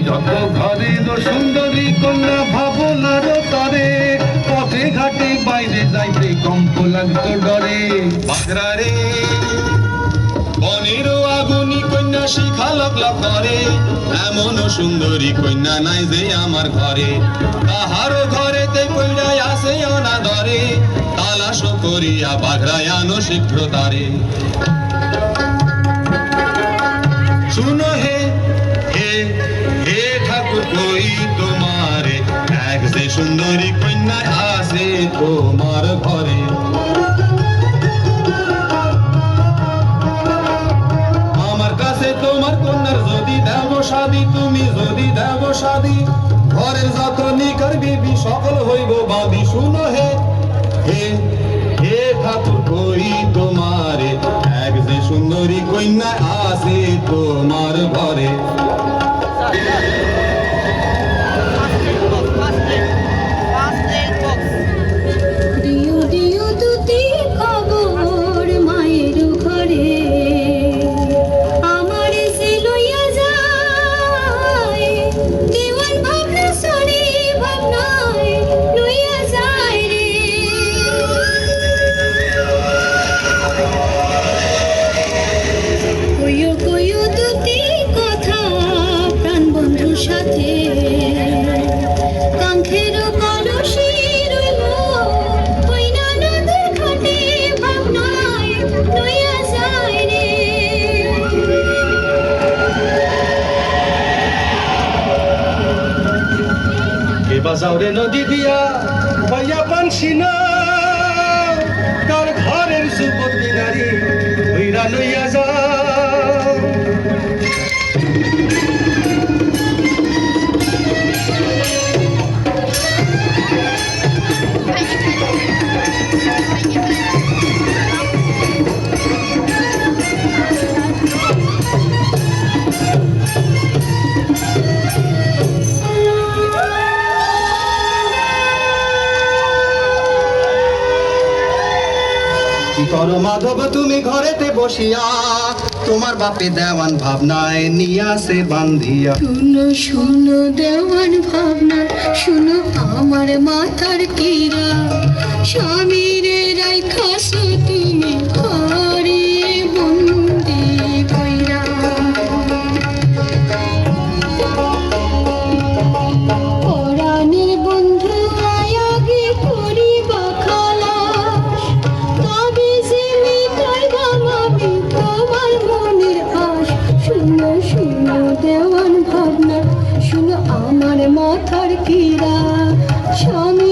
যত ঘরে সুন্দরী কন্যা ভাবনার তরে, পথে ঘাটে বাইরে যাইতে কম্প লাগতো ডরে। বাগরা রে বনের আগুনি কন্যা শিখা লক করে, এমন সুন্দরী কন্যা নাই যে আমার ঘরে। তাহারও ঘরেতে কইরাই আসে অনাদরে, তালাশ করিয়া বাগড়ায় আনো শীঘ্র তারে। শুনো হে হে হে ঠাকুর কই তোমারে, এক যে সুন্দরী কন্যা আসে তোমার ঘরে। আমার কাছে তোমার কন্যার যদি দেব সাদি, তুমি যদি দেব সাদি, ঘরের যত নিকর বিবি সকল হইব বাঁধি। শুনো হে হে হে ঠাকুর কই তোমারে, এক যে সুন্দরী কন্যা আসে তোমার ঘরে। দিও দিও দুটি খবর মায়ের ঘরে, আমার সে লইয়া যায়, দেওয়ান ভাবনা সরে ভাবনায় লইয়া যায় রে। কইও কইও দুটি কথা প্রাণ বন্ধুর সাথে, কাঙ্ক্ষের কলসি রইল কইনা নদের ঘাটে, ভাবনায় লইয়া যায় রে। কে বাজাও রে নদী দিয়া ভাইয়া পানসি না, কার ঘরের যুবতী নারী হইরা লইয়া যাও। কি করো মাধব তুমি ঘরেতে বসিয়া, তোমার বাপে দেওয়ান ভাবনায় নিয়াছে বান্ধিয়া। শুনো শুনো দেওয়ান ভাবনা, শুনো আমার মাথার কিরা, স্বামীর রাইখাছো তুমি ঘরে বন্দি কইরা। পরাণের বন্ধু আয়াগে করিবা খালাস, তবে যে মিটাইবা আমি তোমার মনের আশ। শুনো শুনো দেওয়ান ভাবনা, শুনো আমার মাথার কিরা, স্বামী